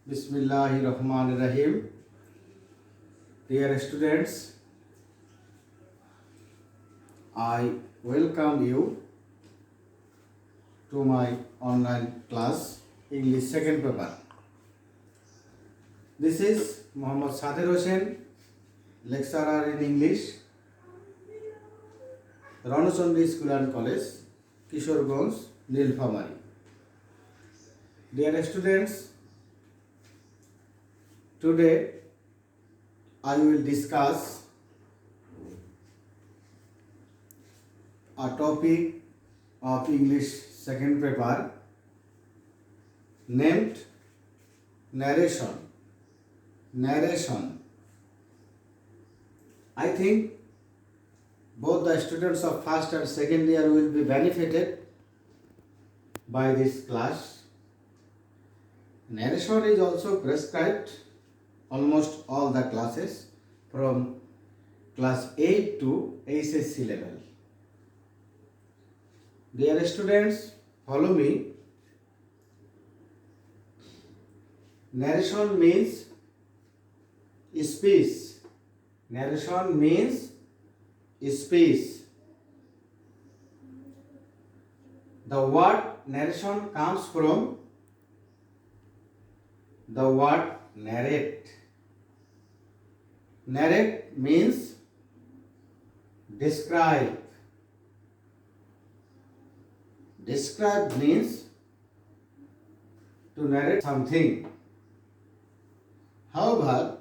Bismillahirrahmanirrahim. Dear students, I welcome you to my online class English second paper. This is Muhammad Sadir Hossain, lecturer in English, Ranachandi School and College, Kishoreganj, Nilphamari. Dear students, today I will discuss a topic of English second paper named narration. Narration. I think both the students of first and second year will be benefited by this class. Narration is also prescribed almost all the classes from class 8 to HSC level. Dear students, follow me. Narration means speech. Narration means speech. The word narration comes from the word narrate. Narrate means describe. Describe means to narrate something. However,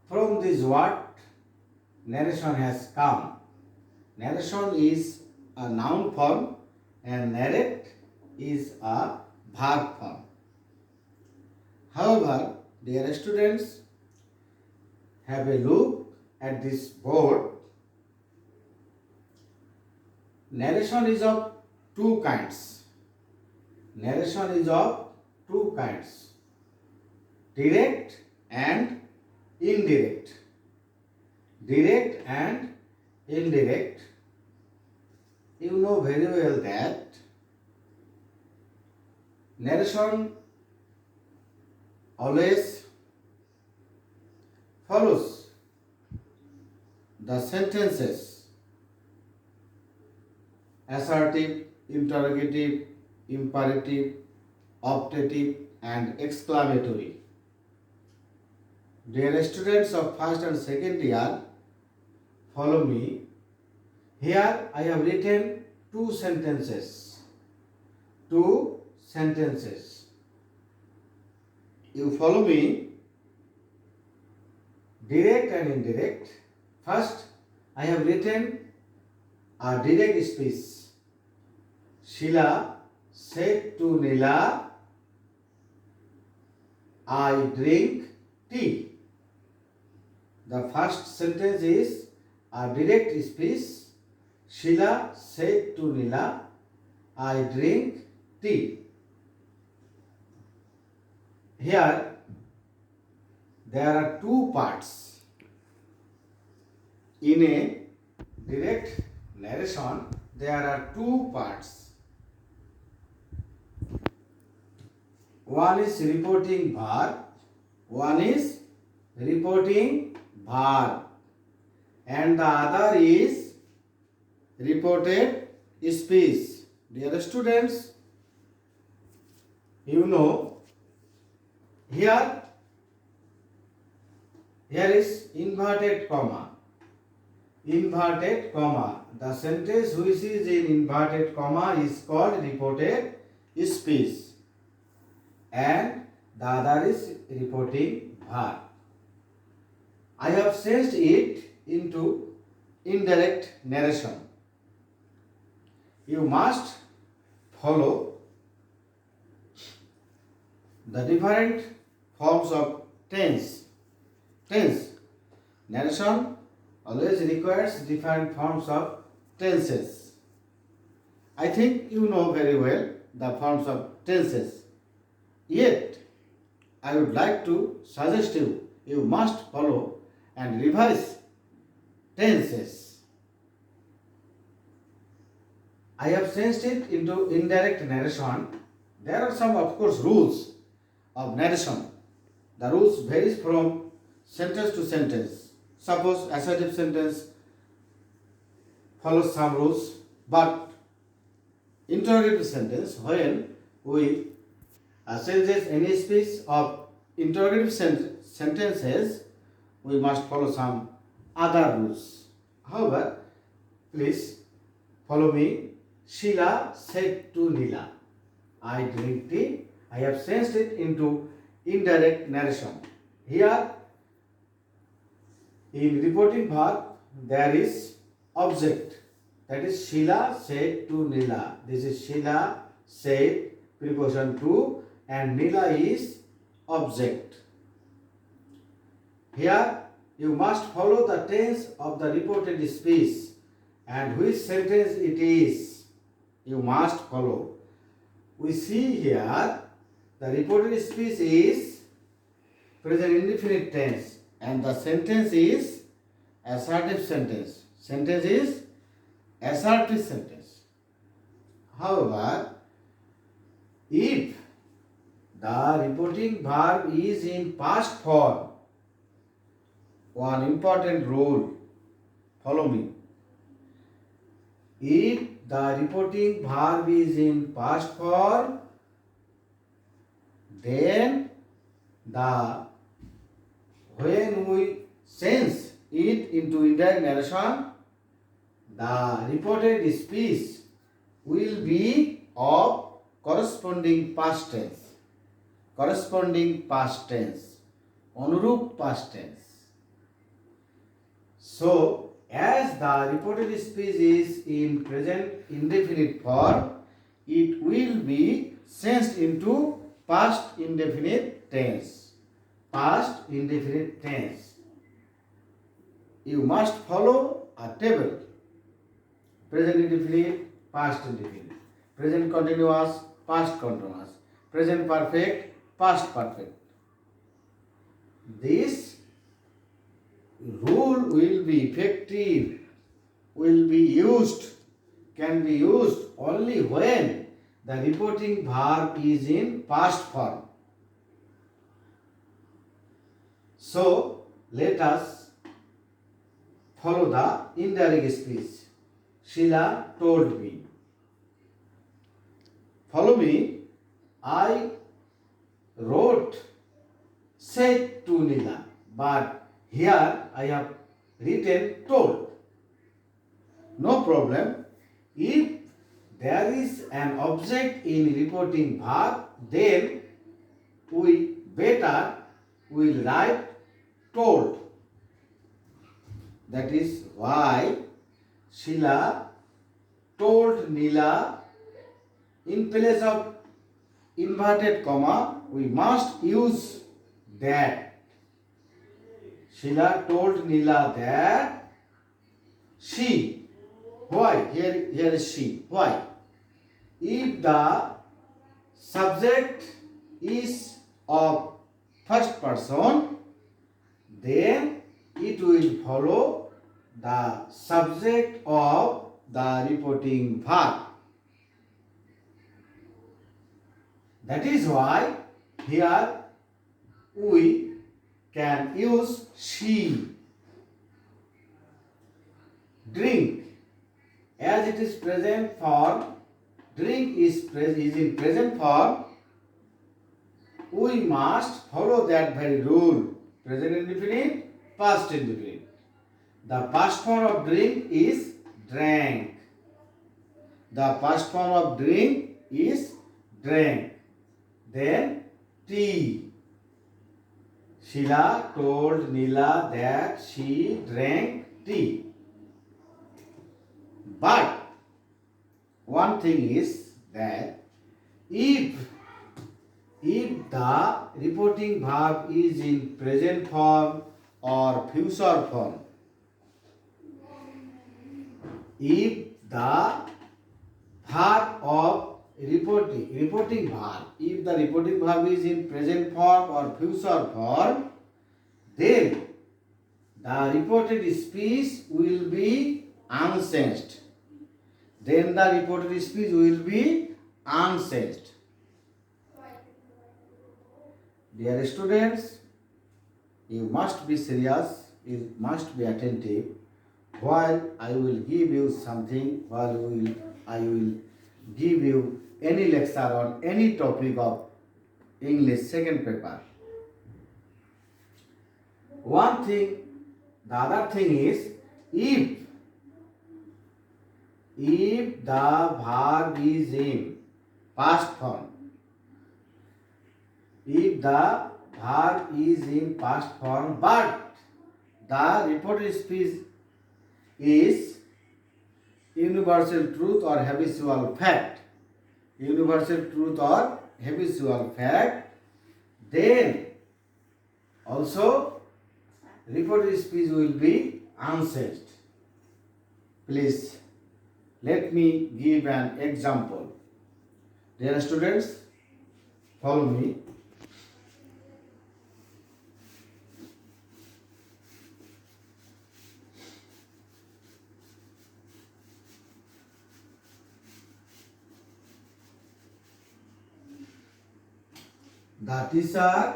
from this word narration has come. Narration is a noun form and narrate is a verb form. However, dear students, have a look at this board. Narration is of two kinds. Narration is of two kinds. Direct and indirect. Direct and indirect. You know very well that narration always follows the sentences assertive, interrogative, imperative, optative and exclamatory. Dear students of first and second year, follow me. Here I have written two sentences. Two sentences. You follow me. Direct and indirect. First, I have written a direct speech. Sheila said to Nila, I drink tea. The first sentence is a direct speech. Sheila said to Nila, I drink tea. Here, there are two parts. In a direct narration, there are two parts. One is reporting verb, one is reporting verb, and the other is reported speech. Dear students, you know, here is inverted comma. Inverted comma. The sentence which is in inverted comma is called reported speech. And the other is reporting verb. I have changed it into indirect narration. You must follow the different forms of tense. Tense. Narration always requires different forms of tenses. I think you know very well the forms of tenses. Yet, I would like to suggest you must follow and revise tenses. I have changed it into indirect narration. There are some, of course, rules of narration. The rules varies from sentence to sentence. Suppose assertive sentence follows some rules, but interrogative sentence, when we changes any speech of interrogative sentences, we must follow some other rules. However, please follow me. Sheila said to Neela, I drink tea. I have changed it into indirect narration. Here, in reporting verb, there is object. That is Sheila said to Neela. This is Sheila said, preposition to, and Neela is object. Here, you must follow the tense of the reported speech and which sentence it is. You must follow. We see here the reported speech is present indefinite tense and the sentence is assertive sentence. Sentence is assertive sentence. However, if the reporting verb is in past form, one important rule, follow me. If the reporting verb is in past form, then when we change it into indirect narration, the reported speech will be of corresponding past tense. Corresponding past tense. Anurup past tense. So, as the reported speech is in present indefinite form, it will be changed into past indefinite tense. Past indefinite tense. You must follow a table. Present indefinite, past indefinite. Present continuous, past continuous. Present perfect, past perfect. This rule will be effective, will be used, can be used only when the reporting verb is in past form. So, let us follow the indirect speech. Sheila told me. Follow me. I wrote, said to Neela, but here I have written told. No problem. If there is an object in reporting verb, then we better will write told. That is why Sheila told Neela, in place of inverted comma, we must use that. Sheila told Neela that she. Why? Here is she. Why? If the subject is of first person, then it will follow the subject of the reporting verb. That is why here we can use she. Drink, as it is present form, drink is in present form, we must follow that very rule. Present indefinite, past indefinite. The past form of drink is drank. The past form of drink is drank. Then tea. Sheila told Neela that she drank tea. But one thing is that if the reporting verb is in present form or future form, if the verb of reporting verb, if the reporting verb is in present form or future form, then the reported speech will be unchanged. Then the reported speech will be unchanged. Dear students, you must be serious, you must be attentive. While I will give you something, I will give you any lecture on any topic of English second paper. One thing, the other thing is if the verb is in past form, if the verb is in past form but the reported speech is universal truth or habitual fact, then also reported speech will be unchanged. Please let me give an example. Dear students, follow me. The teacher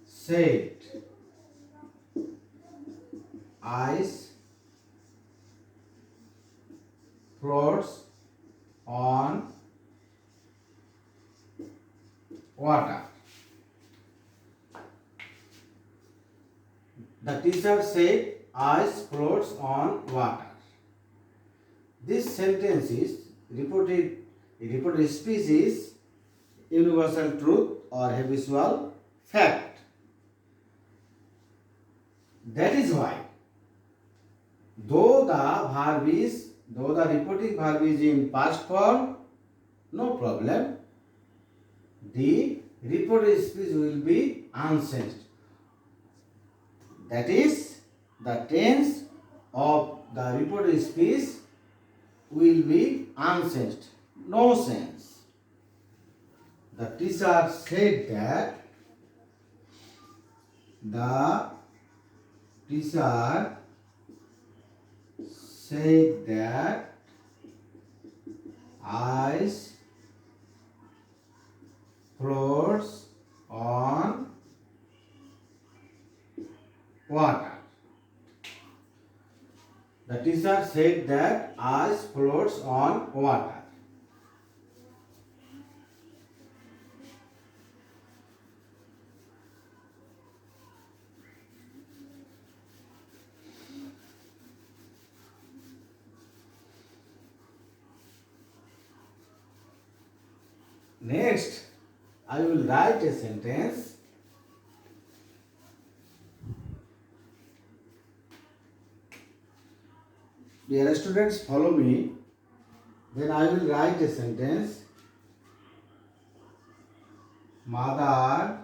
said ice floats on water. The teacher said ice floats on water. This sentence is reported speech is universal truth or habitual fact. That is why, though the reporting verb is in past form, no problem. The reported speech will be unchanged. That is, the tense of the reported speech will be unchanged. No sense. The teacher said that ice floats on water. The teacher said that ice floats on water. Next, I will write a sentence. Dear students, follow me. Then I will write a sentence. Mother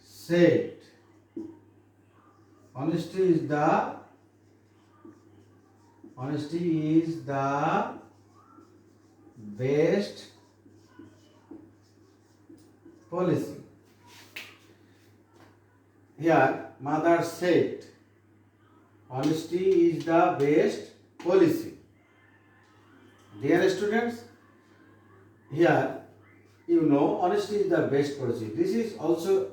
said, honesty is the best policy. Here, mother said, honesty is the best policy. Dear students, here you know honesty is the best policy. This is also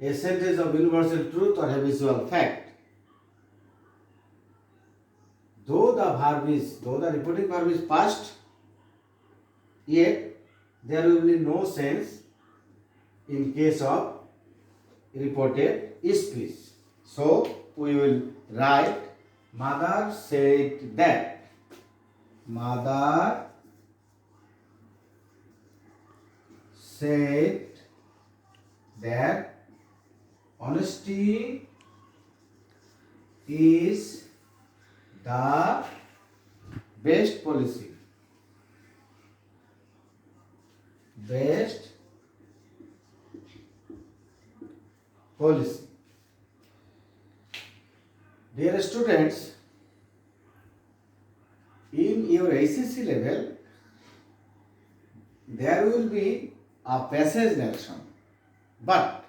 a sentence of universal truth or habitual fact. Though the reporting verb is past, yet there will be no sense in case of reported speech. So we will write, mother said that. Mother said that honesty is the best policy. Best policy. Dear students, in your ACC level, there will be a passage narration. But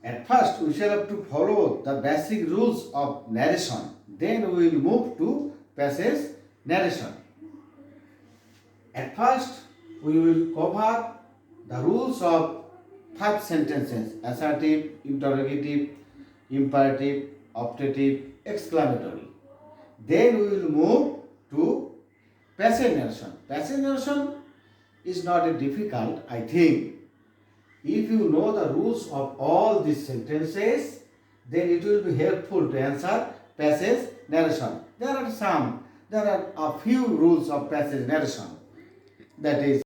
at first, we shall have to follow the basic rules of narration. Then we will move to passage narration. At first, we will cover the rules of 5 sentences: assertive, interrogative, imperative, optative, exclamatory. Then we will move to passive narration. Passive narration is not a difficult, I think. If you know the rules of all these sentences, then it will be helpful to answer passage narration. There are a few rules of passage narration. That is,